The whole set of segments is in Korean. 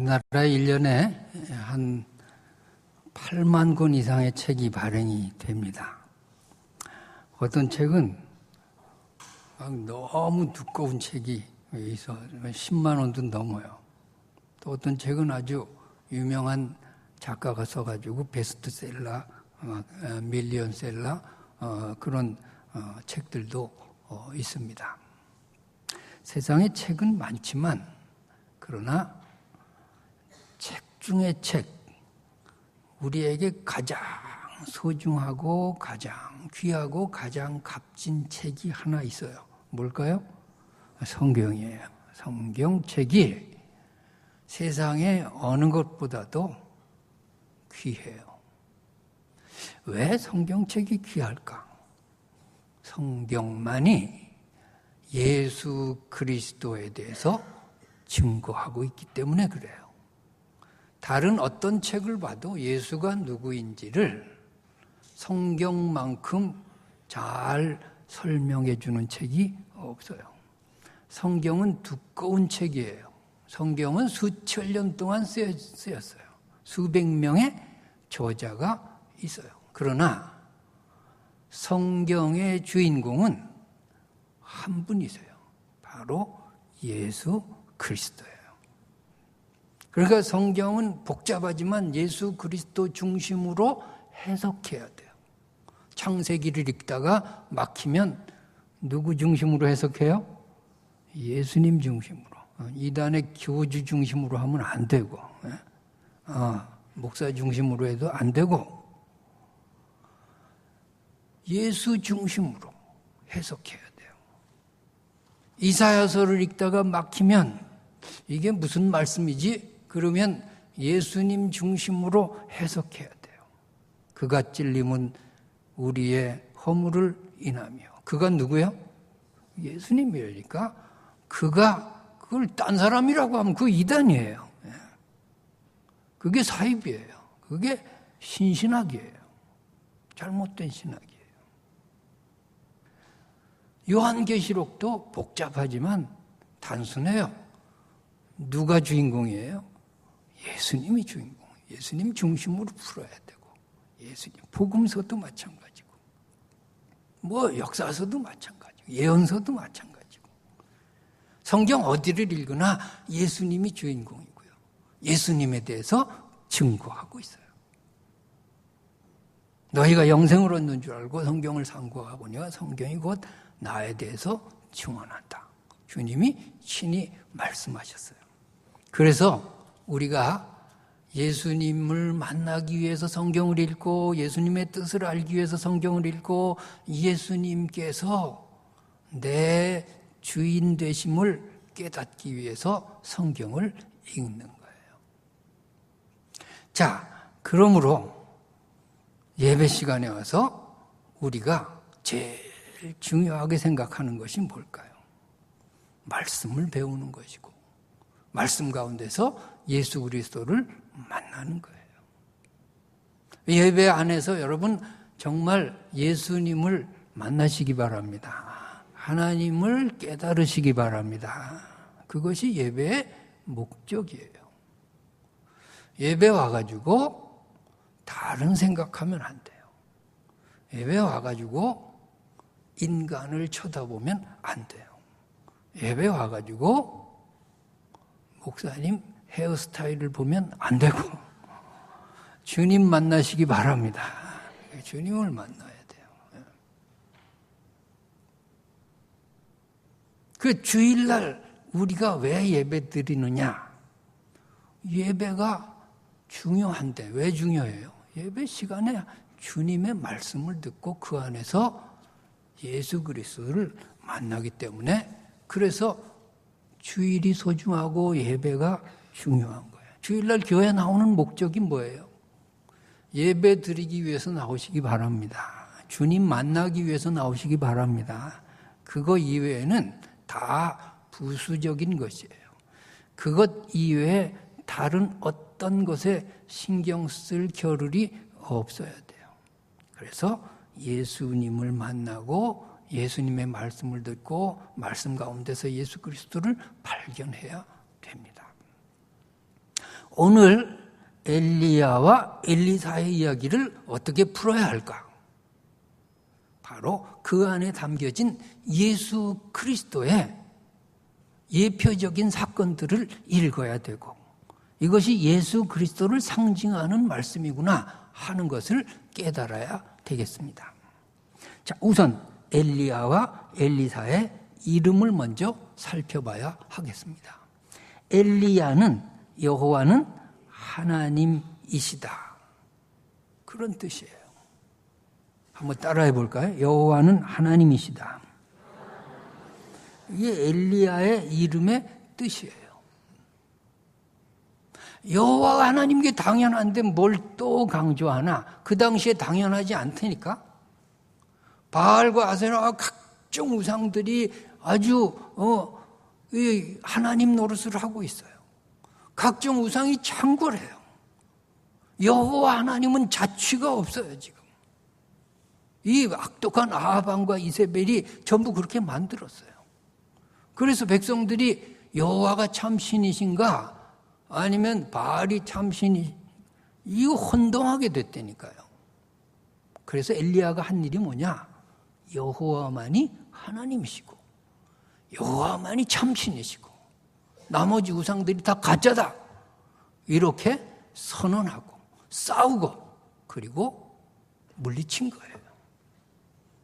우리나라에 1년에 한 8만 권 이상의 책이 발행이 됩니다. 어떤 책은 너무 두꺼운 책이 있어 10만 원도 넘어요. 또 어떤 책은 아주 유명한 작가가 써가지고 베스트셀러, 밀리언셀러 그런 책들도 있습니다. 세상에 책은 많지만 그러나 책 중에 책, 우리에게 가장 소중하고 가장 귀하고 가장 값진 책이 하나 있어요. 뭘까요? 성경이에요. 성경책이 세상에 어느 것보다도 귀해요. 왜 성경책이 귀할까? 성경만이 예수 그리스도에 대해서 증거하고 있기 때문에 그래요. 다른 어떤 책을 봐도 예수가 누구인지를 성경만큼 잘 설명해 주는 책이 없어요. 성경은 두꺼운 책이에요. 성경은 수천 년 동안 쓰였어요. 수백 명의 저자가 있어요. 그러나 성경의 주인공은 한 분이세요. 바로 예수 그리스도예요. 그러니까 성경은 복잡하지만 예수 그리스도 중심으로 해석해야 돼요. 창세기를 읽다가 막히면 누구 중심으로 해석해요? 예수님 중심으로. 이단의 교주 중심으로 하면 안 되고, 목사 중심으로 해도 안 되고, 예수 중심으로 해석해야 돼요. 이사야서를 읽다가 막히면 이게 무슨 말씀이지? 그러면 예수님 중심으로 해석해야 돼요. 그가 찔림은 우리의 허물을 인하며. 그가 누구요? 예수님이니까 그걸 딴 사람이라고 하면 그 이단이에요. 그게 사입이에요. 그게 신신학이에요. 잘못된 신학이에요. 요한계시록도 복잡하지만 단순해요. 누가 주인공이에요? 예수님이 주인공. 예수님 중심으로 풀어야 되고, 예수님 복음서도 마찬가지고, 역사서도 마찬가지고, 예언서도 마찬가지고. 성경 어디를 읽으나 예수님이 주인공이고요. 예수님에 대해서 증거하고 있어요. 너희가 영생을 얻는 줄 알고 성경을 상고하거니와 성경이 곧 나에 대해서 증언한다. 주님이 친히 말씀하셨어요. 그래서 우리가 예수님을 만나기 위해서 성경을 읽고 예수님의 뜻을 알기 위해서 성경을 읽고 예수님께서 내 주인 되심을 깨닫기 위해서 성경을 읽는 거예요. 자, 그러므로 예배 시간에 와서 우리가 제일 중요하게 생각하는 것이 뭘까요? 말씀을 배우는 것이고 말씀 가운데서 예수 그리스도를 만나는 거예요. 예배 안에서 여러분 정말 예수님을 만나시기 바랍니다. 하나님을 깨달으시기 바랍니다. 그것이 예배의 목적이에요. 예배 와가지고 다른 생각하면 안 돼요. 예배 와가지고 인간을 쳐다보면 안 돼요. 예배 와가지고 목사님 헤어스타일을 보면 안 되고 주님 만나시기 바랍니다. 주님을 만나야 돼요. 그 주일날 우리가 왜 예배 드리느냐? 예배가 중요한데 왜 중요해요? 예배 시간에 주님의 말씀을 듣고 그 안에서 예수 그리스도를 만나기 때문에 그래서 주일이 소중하고 예배가 중요한 거예요. 주일날 교회 나오는 목적이 뭐예요? 예배 드리기 위해서 나오시기 바랍니다. 주님 만나기 위해서 나오시기 바랍니다. 그거 이외에는 다 부수적인 것이에요. 그것 이외에 다른 어떤 것에 신경 쓸 겨를이 없어야 돼요. 그래서 예수님을 만나고 예수님의 말씀을 듣고 말씀 가운데서 예수 그리스도를 발견해야 됩니다. 오늘 엘리야와 엘리사의 이야기를 어떻게 풀어야 할까? 바로 그 안에 담겨진 예수 그리스도의 예표적인 사건들을 읽어야 되고, 이것이 예수 그리스도를 상징하는 말씀이구나 하는 것을 깨달아야 되겠습니다. 자, 우선 엘리야와 엘리사의 이름을 먼저 살펴봐야 하겠습니다. 엘리야는 여호와는 하나님이시다, 그런 뜻이에요. 한번 따라해 볼까요? 여호와는 하나님이시다. 이게 엘리야의 이름의 뜻이에요. 여호와가 하나님 게 당연한데 뭘 또 강조하나? 그 당시에 당연하지 않다니까. 바알과 아세라와 각종 우상들이 아주 하나님 노릇을 하고 있어요. 각종 우상이 창궐해요. 여호와 하나님은 자취가 없어요. 지금 이 악독한 아합 왕과 이세벨이 전부 그렇게 만들었어요. 그래서 백성들이 여호와가 참 신이신가 아니면 바알이 참 신이, 이거 혼동하게 됐다니까요. 그래서 엘리야가 한 일이 뭐냐? 여호와만이 하나님이시고 여호와만이 참 신이시고 나머지 우상들이 다 가짜다, 이렇게 선언하고 싸우고 그리고 물리친 거예요.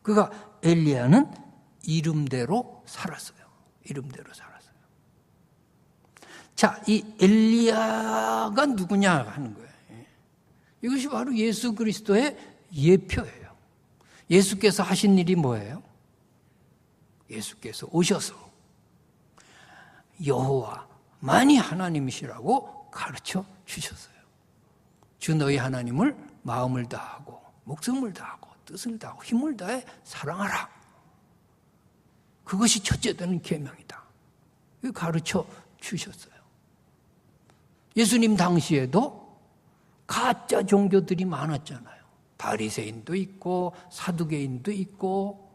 그러니까 엘리야는 이름대로 살았어요. 이름대로 살았어요. 자, 이 엘리야가 누구냐 하는 거예요. 이것이 바로 예수 그리스도의 예표예요. 예수께서 하신 일이 뭐예요? 예수께서 오셔서 여호와만이 하나님이시라고 가르쳐 주셨어요. 주 너희 하나님을 마음을 다하고 목숨을 다하고 뜻을 다하고 힘을 다해 사랑하라. 그것이 첫째 되는 계명이다. 가르쳐 주셨어요. 예수님 당시에도 가짜 종교들이 많았잖아요. 바리새인도 있고 사두개인도 있고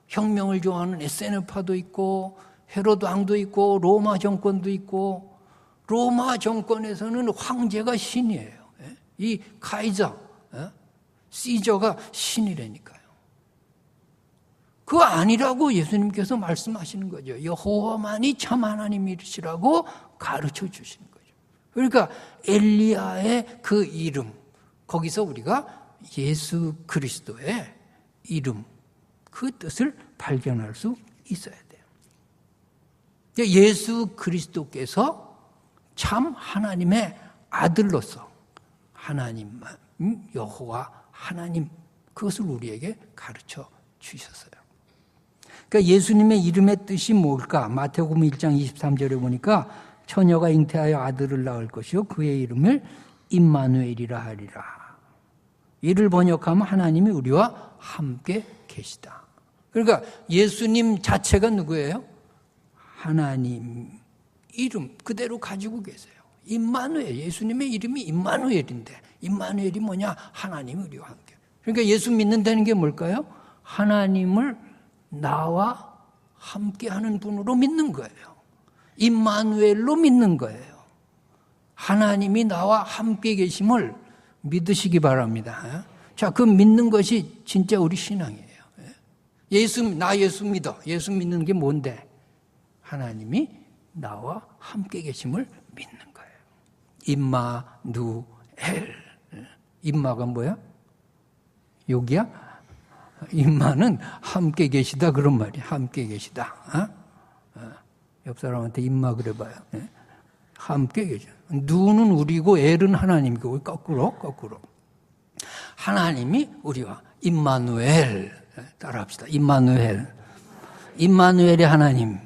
혁명을 좋아하는 에세네파도 있고 헤로드 왕도 있고 로마 정권도 있고, 로마 정권에서는 황제가 신이에요. 이 카이저, 시저가 신이라니까요. 그거 아니라고 예수님께서 말씀하시는 거죠. 여호와만이 참 하나님이시라고 가르쳐 주시는 거죠. 그러니까 엘리야의 그 이름, 거기서 우리가 예수 그리스도의 이름, 그 뜻을 발견할 수 있어야 돼요. 예수 그리스도께서 참 하나님의 아들로서 하나님, 여호와 하나님, 그것을 우리에게 가르쳐 주셨어요. 그러니까 예수님의 이름의 뜻이 뭘까? 마태복음 1장 23절에 보니까 처녀가 잉태하여 아들을 낳을 것이요 그의 이름을 임마누엘이라 하리라. 이를 번역하면 하나님이 우리와 함께 계시다. 그러니까 예수님 자체가 누구예요? 하나님 이름 그대로 가지고 계세요. 임마누엘, 예수님의 이름이 임마누엘인데, 임마누엘이 뭐냐? 하나님이 우리와 함께. 그러니까 예수 믿는다는 게 뭘까요? 하나님을 나와 함께 하는 분으로 믿는 거예요. 임마누엘로 믿는 거예요. 하나님이 나와 함께 계심을 믿으시기 바랍니다. 자, 그 믿는 것이 진짜 우리 신앙이에요. 나 예수 믿어. 예수 믿는 게 뭔데? 하나님이 나와 함께 계심을 믿는 거예요. 임마누엘. 임마가 뭐야? 여기야? 임마는 함께 계시다 그런 말이야. 함께 계시다. 옆 사람한테 임마 그래봐요. 함께 계셔. 누는 우리고 엘은 하나님이고, 거꾸로. 하나님이 우리와 임마누엘. 따라합시다. 임마누엘. 임마누엘의 하나님.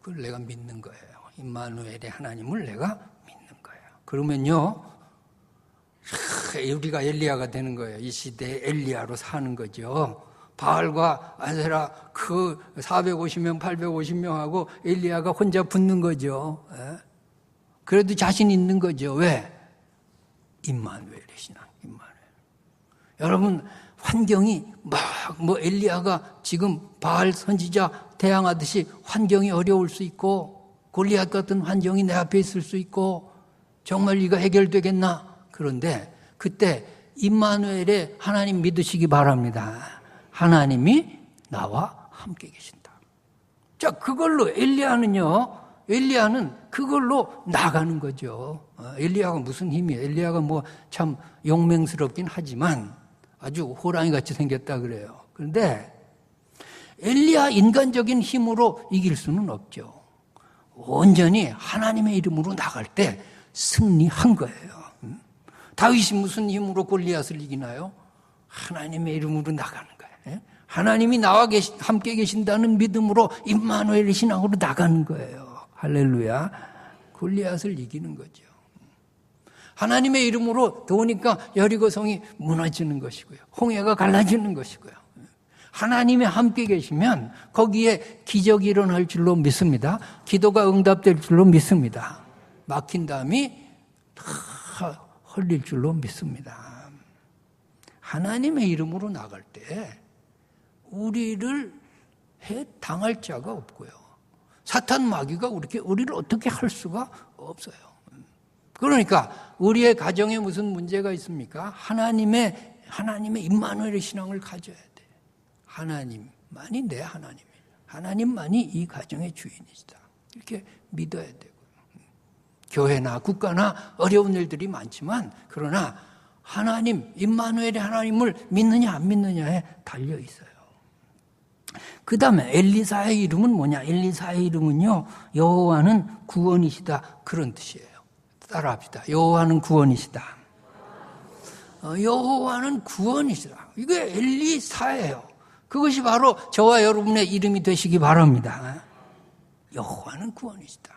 그걸 내가 믿는 거예요. 임마누엘의 하나님을 내가 믿는 거예요. 그러면요, 우리가 엘리야가 되는 거예요. 이 시대에 엘리야로 사는 거죠. 바알과 아세라 그 450명, 850명하고 엘리야가 혼자 붙는 거죠. 그래도 자신 있는 거죠. 왜? 임마누엘의 신앙, 임마누엘. 여러분, 환경이 엘리야가 지금 바알 선지자 대항하듯이 환경이 어려울 수 있고, 골리앗 같은 환경이 내 앞에 있을 수 있고, 정말 이거 해결되겠나? 그런데 그때 임마누엘의 하나님 믿으시기 바랍니다. 하나님이 나와 함께 계신다. 자, 그걸로 엘리야는 그걸로 나가는 거죠. 엘리야가 무슨 힘이에요? 엘리야가 뭐 참 용맹스럽긴 하지만 아주 호랑이 같이 생겼다 그래요. 그런데 엘리야 인간적인 힘으로 이길 수는 없죠. 온전히 하나님의 이름으로 나갈 때 승리한 거예요. 다윗이 무슨 힘으로 골리앗을 이기나요? 하나님의 이름으로 나가는 거예요. 하나님이 나와 함께 계신다는 믿음으로 임마누엘의 신앙으로 나가는 거예요. 할렐루야. 골리앗을 이기는 거죠. 하나님의 이름으로 도우니까 여리고성이 무너지는 것이고요. 홍해가 갈라지는 것이고요. 하나님이 함께 계시면 거기에 기적이 일어날 줄로 믿습니다. 기도가 응답될 줄로 믿습니다. 막힌 담이 다 흘릴 줄로 믿습니다. 하나님의 이름으로 나갈 때 우리를 당할 자가 없고요. 사탄 마귀가 우리를 어떻게 할 수가 없어요. 그러니까 우리의 가정에 무슨 문제가 있습니까? 하나님의 임마누엘의 신앙을 가져야 돼. 하나님만이 내 하나님이에요. 하나님만이 이 가정의 주인이시다. 이렇게 믿어야 되고. 교회나 국가나 어려운 일들이 많지만 그러나 하나님, 임마누엘의 하나님을 믿느냐 안 믿느냐에 달려 있어요. 그 다음에 엘리사의 이름은 뭐냐? 엘리사의 이름은요, 여호와는 구원이시다. 그런 뜻이에요. 따라합시다. 여호와는 구원이시다. 여호와는 구원이시다. 이게 엘리사예요. 그것이 바로 저와 여러분의 이름이 되시기 바랍니다. 여호와는 구원이시다.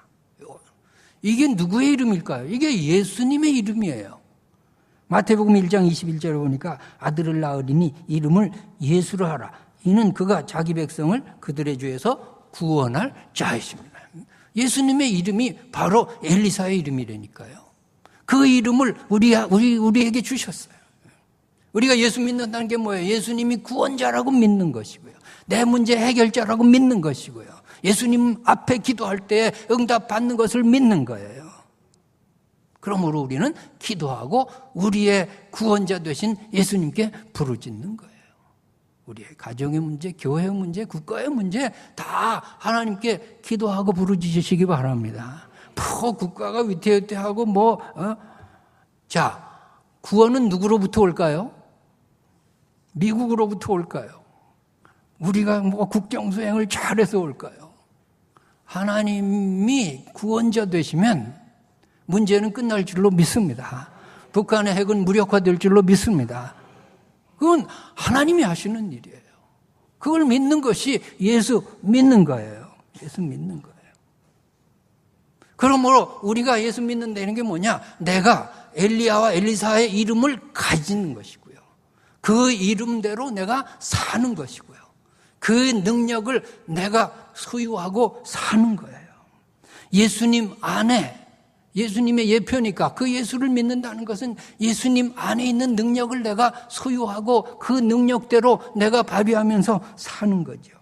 이게 누구의 이름일까요? 이게 예수님의 이름이에요. 마태복음 1장 21절에 보니까 아들을 낳으리니 이름을 예수로 하라. 이는 그가 자기 백성을 그들의 죄에서 구원할 자이십니다. 예수님의 이름이 바로 엘리사의 이름이라니까요. 그 이름을 우리에게 주셨어요. 우리가 예수 믿는다는 게 뭐예요? 예수님이 구원자라고 믿는 것이고요. 내 문제 해결자라고 믿는 것이고요. 예수님 앞에 기도할 때 응답받는 것을 믿는 거예요. 그러므로 우리는 기도하고 우리의 구원자 되신 예수님께 부르짖는 거예요. 우리의 가정의 문제, 교회의 문제, 국가의 문제 다 하나님께 기도하고 부르짖으시기 바랍니다. 국가가 위태위태하고 자, 구원은 누구로부터 올까요? 미국으로부터 올까요? 우리가 국정수행을 잘해서 올까요? 하나님이 구원자 되시면 문제는 끝날 줄로 믿습니다. 북한의 핵은 무력화될 줄로 믿습니다. 그건 하나님이 하시는 일이에요. 그걸 믿는 것이 예수 믿는 거예요. 예수 믿는 거예요. 그러므로 우리가 예수 믿는다는 게 뭐냐? 내가 엘리야와 엘리사의 이름을 가지는 것이고요. 그 이름대로 내가 사는 것이고요. 그 능력을 내가 소유하고 사는 거예요. 예수님 안에, 예수님의 예표니까 그 예수를 믿는다는 것은 예수님 안에 있는 능력을 내가 소유하고 그 능력대로 내가 발휘하면서 사는 거죠.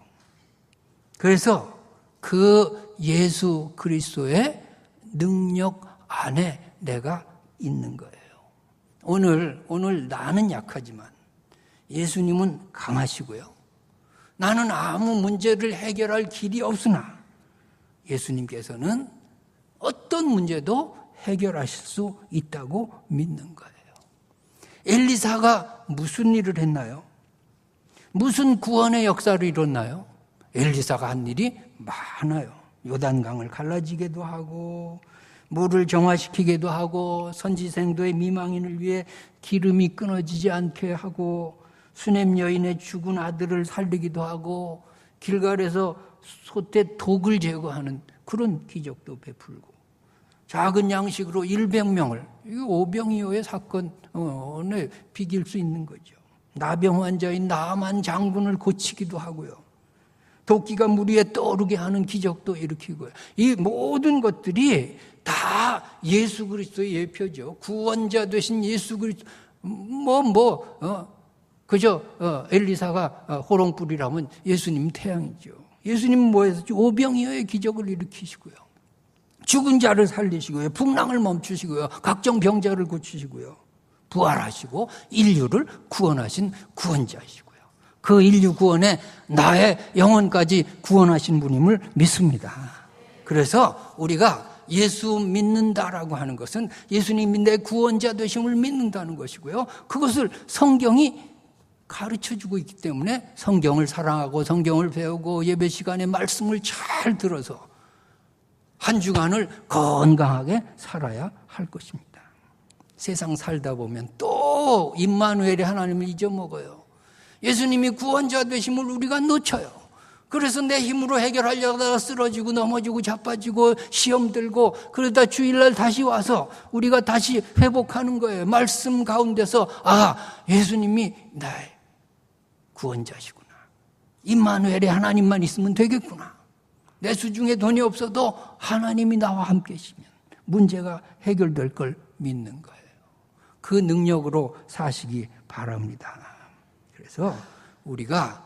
그래서 그 예수 그리스도의 능력 안에 내가 있는 거예요. 오늘 나는 약하지만 예수님은 강하시고요. 나는 아무 문제를 해결할 길이 없으나 예수님께서는 어떤 문제도 해결하실 수 있다고 믿는 거예요. 엘리사가 무슨 일을 했나요? 무슨 구원의 역사를 이뤘나요? 엘리사가 한 일이 많아요. 요단강을 갈라지게도 하고 물을 정화시키기도 하고 선지생도의 미망인을 위해 기름이 끊어지지 않게 하고 수넴 여인의 죽은 아들을 살리기도 하고 길갈에서 솥에 독을 제거하는 그런 기적도 베풀고 작은 양식으로 100명을 이거 오병이어의 사건에 비길 수 있는 거죠. 나병 환자인 나만 장군을 고치기도 하고요. 도끼가 물 위에 떠오르게 하는 기적도 일으키고요. 이 모든 것들이 다 예수 그리스도의 예표죠. 구원자 되신 예수 그리스도 그저 엘리사가 호롱불이라면 예수님 태양이죠. 예수님은 뭐 했었죠? 오병이어의 기적을 일으키시고요. 죽은 자를 살리시고요. 풍랑을 멈추시고요. 각종 병자를 고치시고요. 부활하시고 인류를 구원하신 구원자이시고요. 그 인류 구원에 나의 영혼까지 구원하신 분임을 믿습니다. 그래서 우리가 예수 믿는다라고 하는 것은 예수님이 내 구원자 되심을 믿는다는 것이고요. 그것을 성경이 가르쳐주고 있기 때문에 성경을 사랑하고 성경을 배우고 예배 시간에 말씀을 잘 들어서 한 주간을 건강하게 살아야 할 것입니다. 세상 살다 보면 또 임마누엘의 하나님을 잊어먹어요. 예수님이 구원자 되심을 우리가 놓쳐요. 그래서 내 힘으로 해결하려다가 쓰러지고 넘어지고 자빠지고 시험 들고 그러다 주일날 다시 와서 우리가 다시 회복하는 거예요. 말씀 가운데서 예수님이 나의 구원자시구나. 임마누엘의 하나님만 있으면 되겠구나. 내 수중에 돈이 없어도 하나님이 나와 함께 계시면 문제가 해결될 걸 믿는 거예요. 그 능력으로 사시기 바랍니다. 그래서 우리가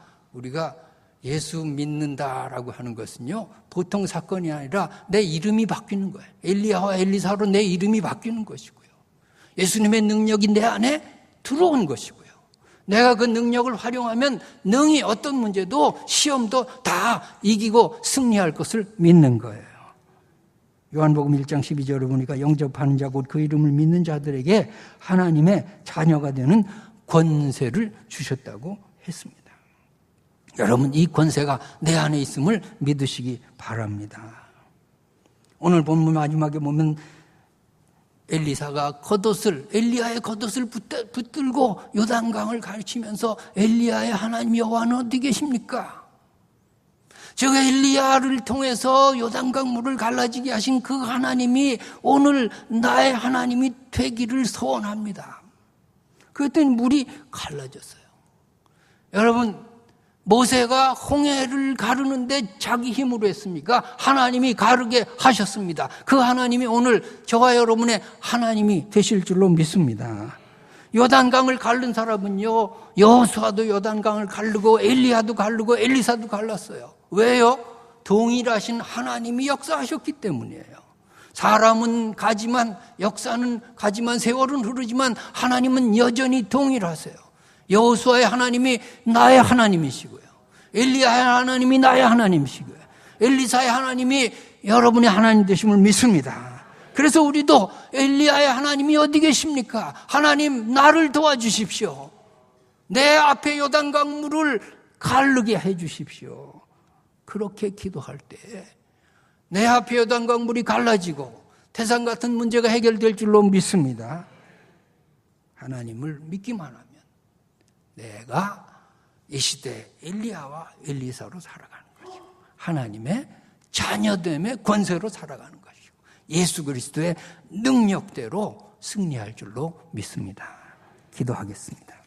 예수 믿는다라고 하는 것은요, 보통 사건이 아니라 내 이름이 바뀌는 거예요. 엘리야와 엘리사로 내 이름이 바뀌는 것이고요. 예수님의 능력이 내 안에 들어온 것이고요. 내가 그 능력을 활용하면 능히 어떤 문제도 시험도 다 이기고 승리할 것을 믿는 거예요. 요한복음 1장 12절을 보니까 영접하는 자 곧 그 이름을 믿는 자들에게 하나님의 자녀가 되는 권세를 주셨다고 했습니다. 여러분, 이 권세가 내 안에 있음을 믿으시기 바랍니다. 오늘 본문 마지막에 보면 엘리사가 엘리야의 겉옷을 붙들고 요단강을 가르치면서 엘리야의 하나님 여호와는 어디 계십니까? 제가 엘리야를 통해서 요단강 물을 갈라지게 하신 그 하나님이 오늘 나의 하나님이 되기를 소원합니다. 그랬더니 물이 갈라졌어요. 여러분, 모세가 홍해를 가르는데 자기 힘으로 했습니까? 하나님이 가르게 하셨습니다. 그 하나님이 오늘 저와 여러분의 하나님이 되실 줄로 믿습니다. 요단강을 가른 사람은요, 여호수아도 요단강을 가르고 엘리야도 가르고 엘리사도 갈랐어요. 왜요? 동일하신 하나님이 역사하셨기 때문이에요. 사람은 가지만, 역사는 가지만, 세월은 흐르지만 하나님은 여전히 동일하세요. 여호수아의 하나님이 나의 하나님이시고요. 엘리야의 하나님이 나의 하나님이시고요. 엘리사의 하나님이 여러분의 하나님 되심을 믿습니다. 그래서 우리도 엘리야의 하나님이 어디 계십니까? 하나님, 나를 도와주십시오. 내 앞에 요단강 물을 가르게 해 주십시오. 그렇게 기도할 때 내 앞에 요단강 물이 갈라지고 태산 같은 문제가 해결될 줄로 믿습니다. 하나님을 믿기만 하면 내가 이 시대 엘리야와 엘리사로 살아가는 것이고 하나님의 자녀됨의 권세로 살아가는 것이고 예수 그리스도의 능력대로 승리할 줄로 믿습니다. 기도하겠습니다.